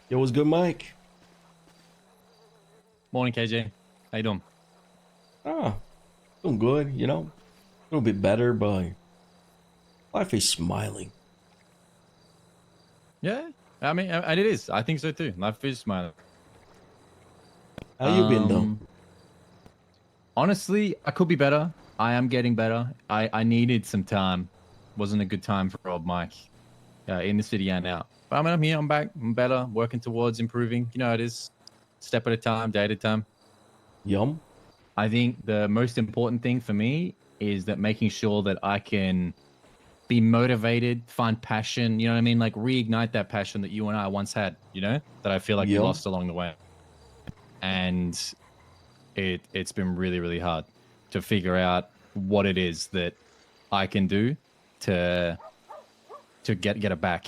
Yo, what's good, Mike? Morning, KJ. How you doing? Ah, doing good, a little bit better, but life is smiling. Yeah, I mean, and it is. I think so too. Life is smiling. How you been, though? Um, Honestly, I could be better. I am getting better. I needed some time. Wasn't a good time for old Mike in the city and out. But I mean, I'm here. I'm back. I'm better. Working towards improving. You know, how it is step at a time, day at a time. Yum? I think the most important thing for me is that making sure that I can be motivated, find passion, you know what I mean? Like reignite that passion that you and I once had, that I feel like we Yum? lost along the way. And it's been really, really hard to figure out what it is that I can do to get it back.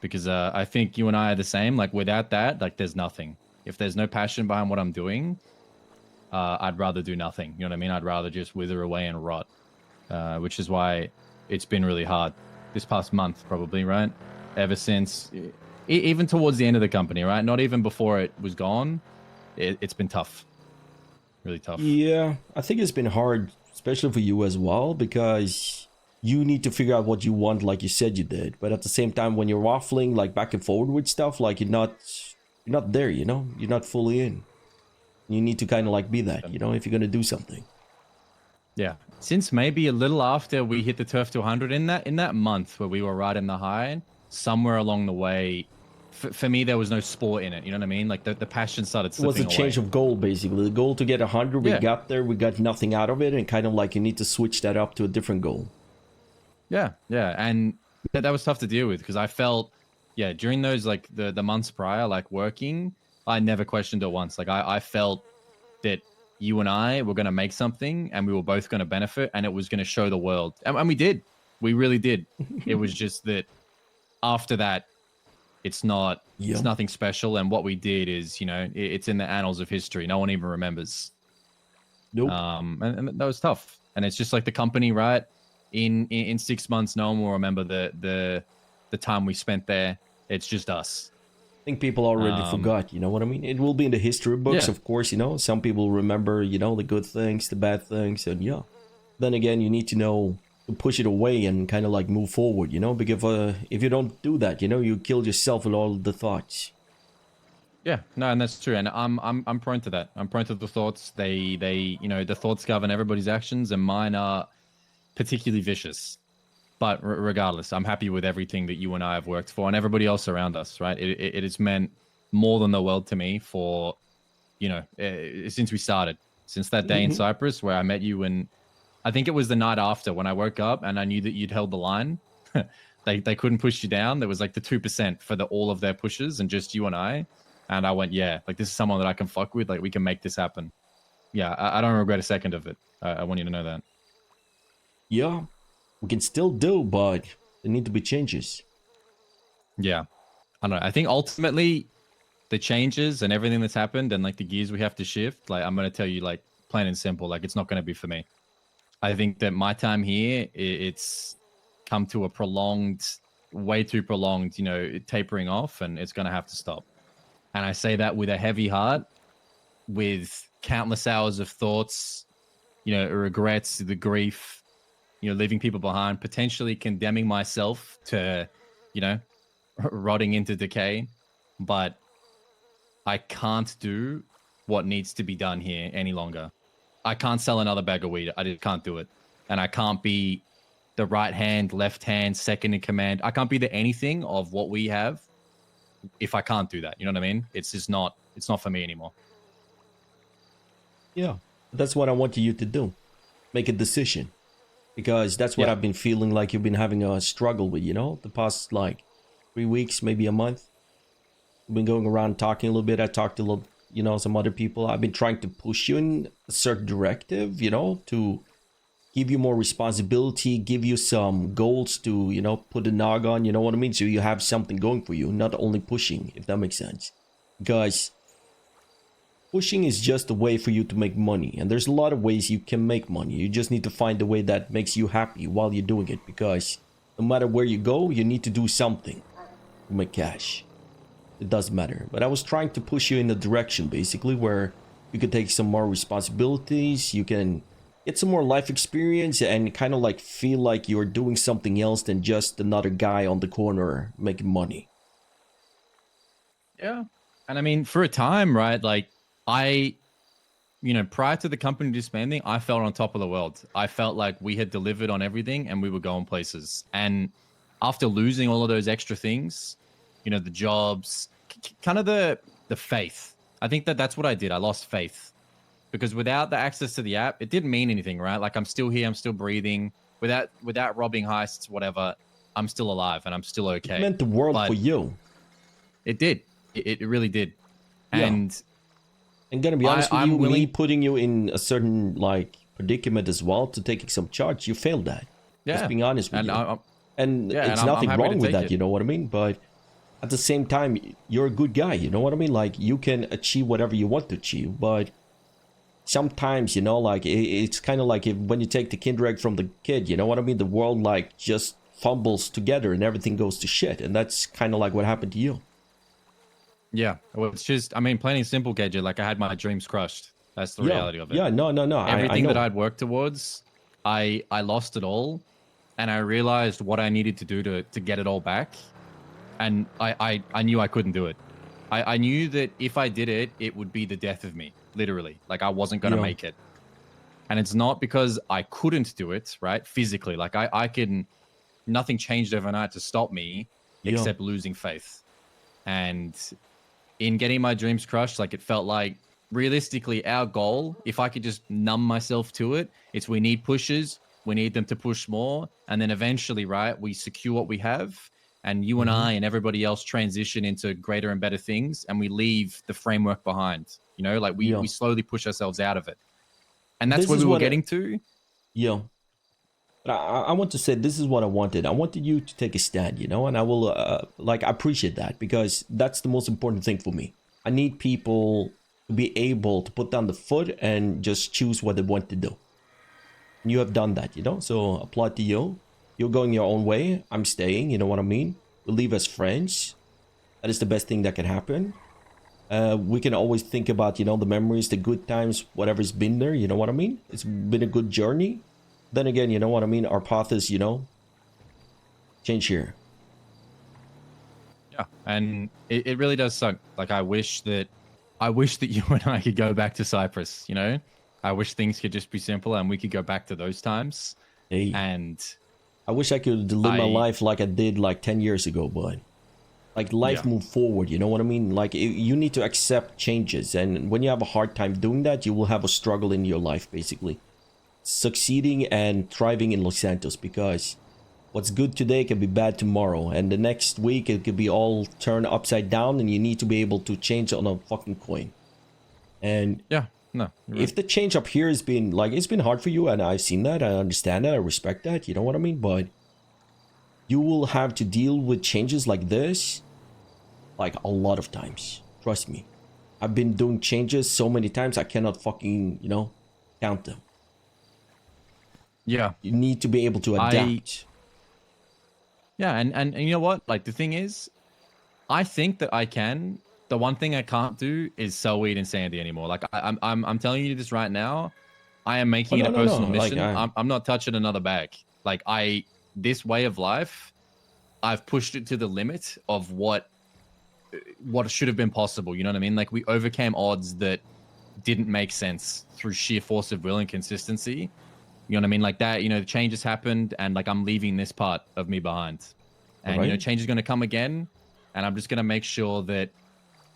Because I think you and I are the same. Like without that, like there's nothing. If there's no passion behind what I'm doing, I'd rather do nothing. You know what I mean? I'd rather just wither away and rot. Which is why it's been really hard this past month, probably, right? Ever since, even towards the end of the company, right? Not even before it was gone, it's been tough, really tough. Yeah, I think it's been hard, especially for you as well, because you need to figure out what you want, like you said you did. But at the same time, when you're waffling like back and forward with stuff, like you're not there, You're not fully in. You need to kind of like be that, if you're gonna do something. Yeah, since maybe a little after we hit the turf 200 in that month where we were right in the high, somewhere along the way, for me there was no sport in it. You know what I mean? Like the passion started It was a slipping change away. of goal, basically. The goal to get 100, we Yeah, got there, we got nothing out of it, and kind of like you need to switch that up to a different goal. yeah, and that was tough to deal with because I felt, yeah, during those like the months prior, like working, I never questioned it once. Like I felt that you and I were going to make something and we were both going to benefit and it was going to show the world. And we did. We really did. It was just that after that, it's Yep. nothing special. And what we did is, it's in the annals of history. No one even remembers. Nope. And that was tough. And it's just like the company, right? In 6 months, no one will remember the time we spent there. It's just us. I think people already Um, forgot, you know what I mean? It will be in the history books, yeah, of course, Some people remember, the good things, the bad things, and yeah. Then again, you need to know to push it away and kind of like move forward, Because if you don't do that, you kill yourself with all the thoughts. yeah, no, and that's true. And I'm prone to that. I'm prone to the thoughts. The thoughts govern everybody's actions, and mine are particularly vicious. But regardless, I'm happy with everything that you and I have worked for, and everybody else around us. Right? It has meant more than the world to me for, since we started, since that day in Hmm. Cyprus where I met you, and I think it was the night after when I woke up and I knew that you'd held the line. They couldn't push you down. There was like the 2% for all of their pushes and just you and I. And I went, yeah, like this is someone that I can fuck with. Like we can make this happen. Yeah, I don't regret a second of it. I want you to know that. Yeah, we can still do, but there need to be changes. Yeah, I don't know. I think ultimately the changes and everything that's happened and like the gears we have to shift, like I'm gonna tell you, like plain and simple, like it's not gonna be for me. I think that my time here, it's come to a prolonged, way too prolonged, tapering off, and it's gonna have to stop. And I say that with a heavy heart, with countless hours of thoughts, regrets, the grief, leaving people behind, potentially condemning myself to, you know, rotting into decay. But I can't do what needs to be done here any longer. I can't sell another bag of weed. I just can't do it. And I can't be the right hand, left hand, second in command. I can't be the anything of what we have if I can't do that. You know what I mean? It's not for me anymore. Yeah, that's what I want you to do. Make a decision. Because that's what Yeah. I've been feeling like you've been having a struggle with, the past like 3 weeks, maybe a month. We've been going around talking a little bit. I talked to a little, some other people. I've been trying to push you in a certain directive, to give you more responsibility, give you some goals to, put a nog on, you know what I mean? So you have something going for you, not only pushing, if that makes sense. Because pushing is just a way for you to make money, and there's a lot of ways you can make money. You just need to find the way that makes you happy while you're doing it, because no matter where you go, you need to do something to make cash. it doesn't matter. But I was trying to push you in a direction basically where you could take some more responsibilities, you can get some more life experience and kind of like feel like you're doing something else than just another guy on the corner making money. Yeah. And I mean, for a time, right? Like I, prior to the company disbanding, I felt on top of the world. I felt like we had delivered on everything and we were going places. And after losing all of those extra things, the jobs, kind of the faith. I think that's what I did. I lost faith because without the access to the app, it didn't mean anything, right? Like I'm still here, I'm still breathing. Without robbing heists, whatever, I'm still alive and I'm still okay. It meant the world but for you. It did. It really did. Yeah. And gonna be honest with you, willing... me putting you in a certain like predicament as well to taking some charge, you failed that. Yeah. Just being honest with you. And it's and nothing I'm wrong with that, it. you know what I mean? But at the same time, you're a good guy, you know what I mean? Like you can achieve whatever you want to achieve, but sometimes, like it's kind of like when you take the kinder egg from the kid, you know what I mean? The world like just fumbles together and everything goes to shit, and that's kind of like what happened to you. Yeah, well, it's just, I mean, plain and simple, Gadget. Like I had my dreams crushed. That's the reality of it. Yeah, no. Everything I that I'd worked towards, I lost it all, and I realized what I needed to do to get it all back, and I knew I couldn't do it. I knew that if I did it, it would be the death of me, literally. Like I wasn't gonna make it, and it's not because I couldn't do it, right? Physically, like I can. Nothing changed overnight to stop me, except losing faith, and in getting my dreams crushed, like it felt like realistically our goal, if I could just numb myself to it, it's we need pushes, we need them to push more, and then eventually, right, we secure what we have, and you and I and everybody else transition into greater and better things, and we leave the framework behind. Like we slowly push ourselves out of it, and that's where we were getting to. Yeah. But I want to say this is what I wanted. I wanted you to take a stand, and I will I appreciate that because that's the most important thing for me. I need people to be able to put down the foot and just choose what they want to do. And you have done that, so applaud to you. You're going your own way. I'm staying, you know what I mean? We'll leave as friends. That is the best thing that can happen. We can always think about, the memories, the good times, whatever's been there, you know what I mean? It's been a good journey. Then again, you know what I mean? Our path is, change here. Yeah, and it really does suck. Like I wish that you and I could go back to Cyprus, I wish things could just be simple and we could go back to those times. Hey, and I wish I could live my life like I did like 10 years ago, but like life moved forward, you know what I mean? Like you need to accept changes, and when you have a hard time doing that, you will have a struggle in your life, basically. Succeeding and thriving in Los Santos, because what's good today can be bad tomorrow, and the next week it could be all turned upside down, and you need to be able to change on a fucking coin. And if the change up here has been like, it's been hard for you, and I've seen that, I understand that, I respect that, you know what I mean? But you will have to deal with changes like this like a lot of times, trust me. I've been doing changes so many times I cannot fucking count them. Yeah, you need to be able to adapt. And you know what? Like the thing is, I think that I can. The one thing I can't do is sell weed in Sandy anymore. Like I'm telling you this right now. I am making it a personal mission. Like, I'm not touching another bag. Like this way of life, I've pushed it to the limit of what should have been possible. You know what I mean? Like we overcame odds that didn't make sense through sheer force of will and consistency. You know what I mean? Like that, the changes happened, and like I'm leaving this part of me behind. And, change is going to come again. And I'm just going to make sure that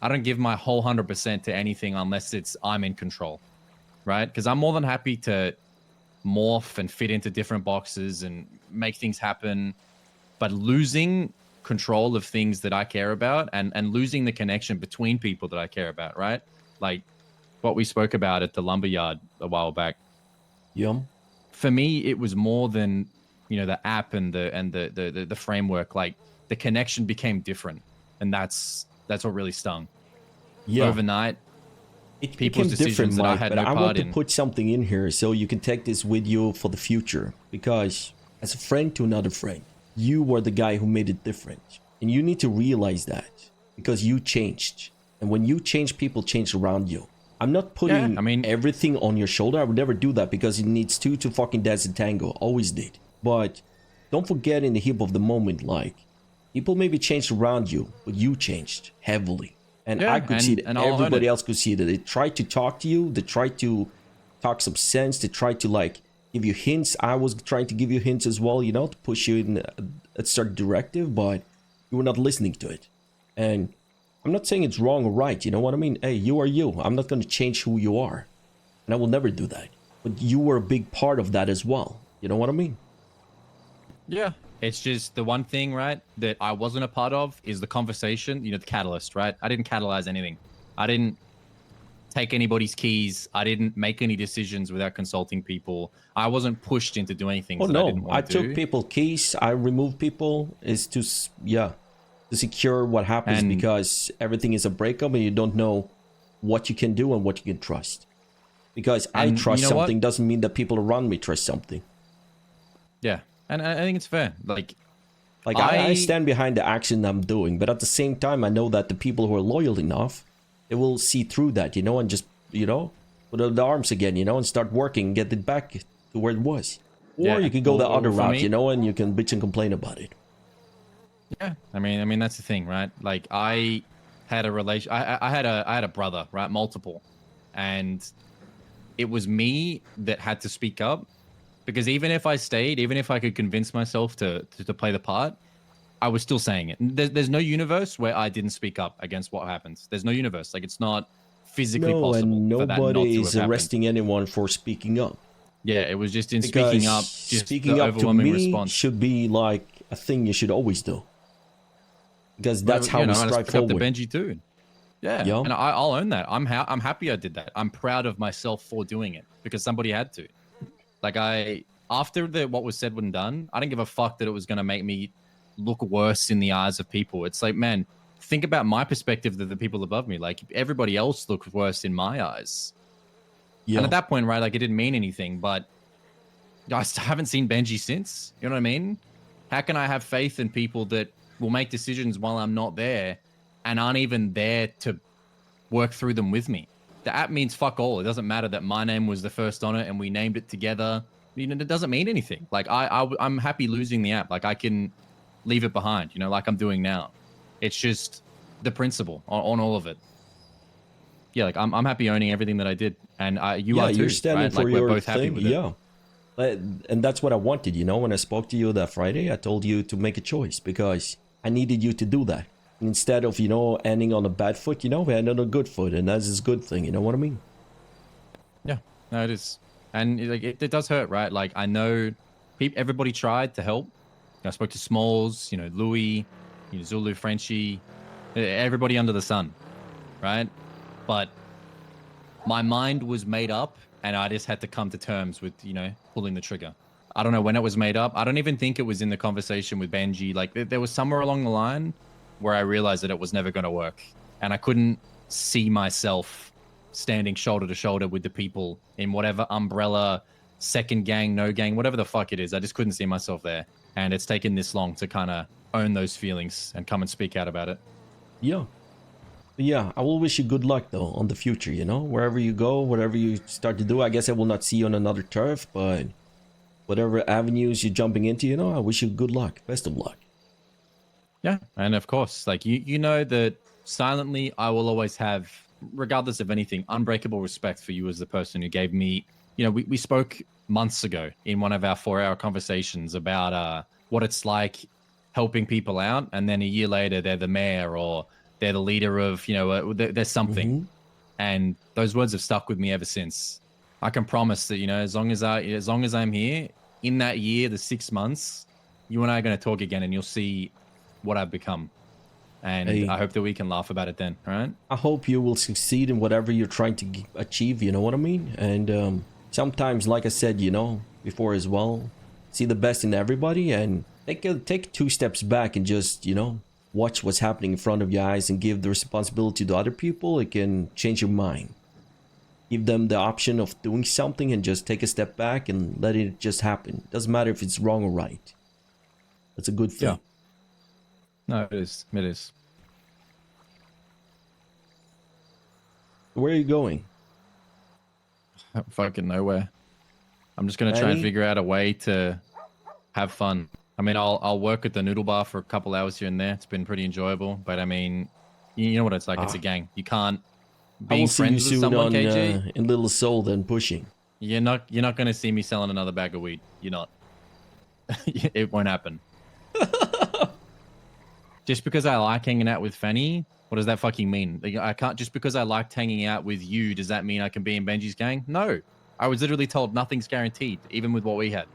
I don't give my whole 100% to anything unless I'm in control. Right? Because I'm more than happy to morph and fit into different boxes and make things happen. But losing control of things that I care about and losing the connection between people that I care about, right? Like what we spoke about at the lumberyard a while back. For me, it was more than, the app and the framework. Like the connection became different, and that's what really stung. Overnight, it became different, Mike, but I want to put something in here so you can take this with you for the future, because as a friend to another friend, you were the guy who made it different, and you need to realize that. because you changed. And when you change, people change around you. I'm not putting everything on your shoulder. I would never do that because it needs two to fucking dance a tango. Always did. But don't forget in the heat of the moment, like, people maybe changed around you, but you changed heavily. And I could see that. Everybody else could see that. They tried to talk to you. They tried to talk some sense. They tried to, like, give you hints. I was trying to give you hints as well, you know, to push you in a certain directive, but you were not listening to it. And I'm not saying it's wrong or right, you know what I mean? Hey, you are you. I'm not going to change who you are. And I will never do that. But you were a big part of that as well. You know what I mean? Yeah. It's just the one thing, right, that I wasn't a part of is the conversation, you know, the catalyst, right? I didn't catalyze anything. I didn't take anybody's keys. I didn't make any decisions without consulting people. I wasn't pushed into doing things that I didn't want to do. I took people keys. I removed people is to secure what happens, because everything is a breakup and you don't know what you can do and what you can trust. Because I trust something doesn't mean that people around me trust something. Yeah. And I think it's fair. Like I stand behind the action I'm doing, but at the same time, I know that the people who are loyal enough, they will see through that, you know, and just, you know, put up the arms again, you know, and start working and get it back to where it was. Or you can go the other route, you know, and you can bitch and complain about it. Yeah, I mean that's the thing, right? Like I had a relation. I had a brother, right? Multiple, and it was me that had to speak up. Because even if I stayed, even if I could convince myself to play the part, I was still saying it. There's no universe where I didn't speak up against what happens. There's no universe. Like, it's not physically possible. And for that not to nobody have is arresting anyone for speaking up. Yeah, it was just in speaking up. Just speaking up to me should be like a thing you should always do. Because that's how we strive forward. Up to Benji too. Yeah, and I'll own that. I'm happy I did that. I'm proud of myself for doing it because somebody had to. Like after what was said when done, I didn't give a fuck that it was going to make me look worse in the eyes of people. It's like, man, think about my perspective than the people above me. Like, everybody else looked worse in my eyes. And at that point, right, like, it didn't mean anything, but I haven't seen Benji since. You know what I mean? How can I have faith in people that will make decisions while I'm not there and aren't even there to work through them with me? The app means fuck all. It doesn't matter that my name was the first on it and we named it together. You know, it doesn't mean anything. Like, I'm happy losing the app. Like, I can leave it behind, you know, like I'm doing now. It's just the principle on all of it. Yeah, like I'm happy owning everything that I did, and you are too. You're standing right? for like, your we're both happy thing. with it. Yeah, and that's what I wanted. You know, when I spoke to you that Friday, I told you to make a choice because I needed you to do that. Instead of, you know, ending on a bad foot, you know, we ended on a good foot, and that's a good thing. You know what I mean? Yeah, no, it is, and like it does hurt, right? Like, I know everybody tried to help. I spoke to Smalls, you know, Louis, you know, Zulu, Frenchie, everybody under the sun, right? But my mind was made up, and I just had to come to terms with, you know, pulling the trigger. I don't know when it was made up. I don't even think it was in the conversation with Benji. Like, there was somewhere along the line where I realized that it was never going to work. And I couldn't see myself standing shoulder to shoulder with the people in whatever umbrella, second gang, no gang, whatever the fuck it is. I just couldn't see myself there. And it's taken this long to kind of own those feelings and come and speak out about it. Yeah. Yeah, I will wish you good luck, though, on the future, you know? Wherever you go, whatever you start to do, I guess I will not see you on another turf, but whatever avenues you're jumping into, you know, I wish you good luck. Best of luck. Yeah, and of course, like, you know that silently I will always have, regardless of anything, unbreakable respect for you as the person who gave me, you know, we spoke months ago in one of our 4-hour conversations about what it's like helping people out, and then a year later they're the mayor or they're the leader of, you know, there's something. Mm-hmm. And those words have stuck with me ever since. I can promise that, you know, as long as I'm here, in that year, the 6 months, you and I are going to talk again, and you'll see what I've become. And I hope that we can laugh about it then, all right? I hope you will succeed in whatever you're trying to achieve, you know what I mean? And sometimes, like I said, you know, before as well, see the best in everybody and take 2 steps back and just, you know, watch what's happening in front of your eyes and give the responsibility to other people. It can change your mind. Give them the option of doing something and just take a step back and let it just happen. Doesn't matter if it's wrong or right. That's a good thing. Yeah. No, it is. It is. Where are you going? Fucking nowhere. I'm just gonna try and Fanny? figure out a way to have fun. I mean, I'll work at the noodle bar for a couple hours here and there. It's been pretty enjoyable, but I mean, you know what it's like. It's a Ah, gang. You can't I will being see you friends with soon someone, on KG. in Little Soul then pushing. You're not gonna see me selling another bag of weed. You're not. It won't happen. Just because I like hanging out with Fanny, what does that fucking mean? Like, I can't. Just because I liked hanging out with you, does that mean I can be in Benji's gang? No. I was literally told nothing's guaranteed, even with what we had.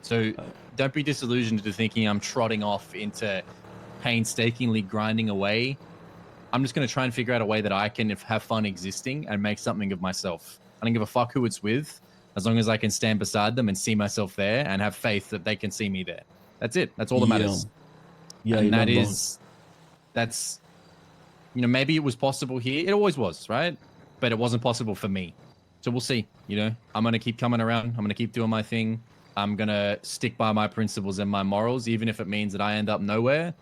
So don't be disillusioned into thinking I'm trotting off into painstakingly grinding away. I'm just going to try and figure out a way that I can have fun existing and make something of myself. I don't give a fuck who it's with, as long as I can stand beside them and see myself there and have faith that they can see me there. That's it. That's all that Yeah. matters. Yeah, And you're not wrong. that's, you know, maybe it was possible here. It always was, right? But it wasn't possible for me. So we'll see. You know, I'm going to keep coming around. I'm going to keep doing my thing. I'm going to stick by my principles and my morals, even if it means that I end up nowhere,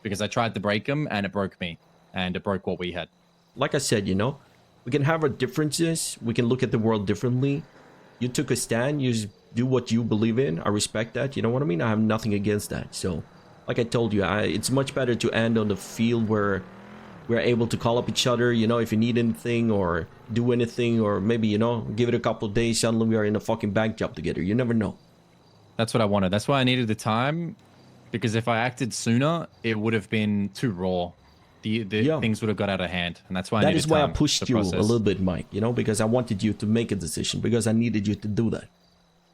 because I tried to break them and it broke me and it broke what we had. Like I said, you know, we can have our differences. We can look at the world differently. You took a stand. You just do what you believe in. I respect that. You know what I mean? I have nothing against that. So, like I told you, it's much better to end on the field where we're able to call up each other, you know, if you need anything or do anything, or maybe, you know, give it a couple of days, suddenly we are in a fucking bank job together. You never know. That's what I wanted. That's why I needed the time, because if I acted sooner, it would have been too raw. The Yeah. things would have got out of hand, and that's why I That needed is why I time pushed to you a process. little bit, Mike, you know, because I wanted you to make a decision, because I needed you to do that.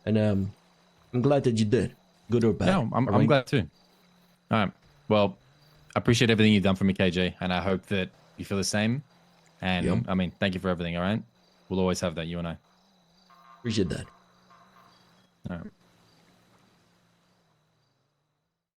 And I'm glad that you did, good or bad. Yeah, I'm glad too. All right. Well, I appreciate everything you've done for me, KJ, and I hope that you feel the same. And Yeah. I mean, thank you for everything. All right. We'll always have that, you and I. Appreciate that. All right.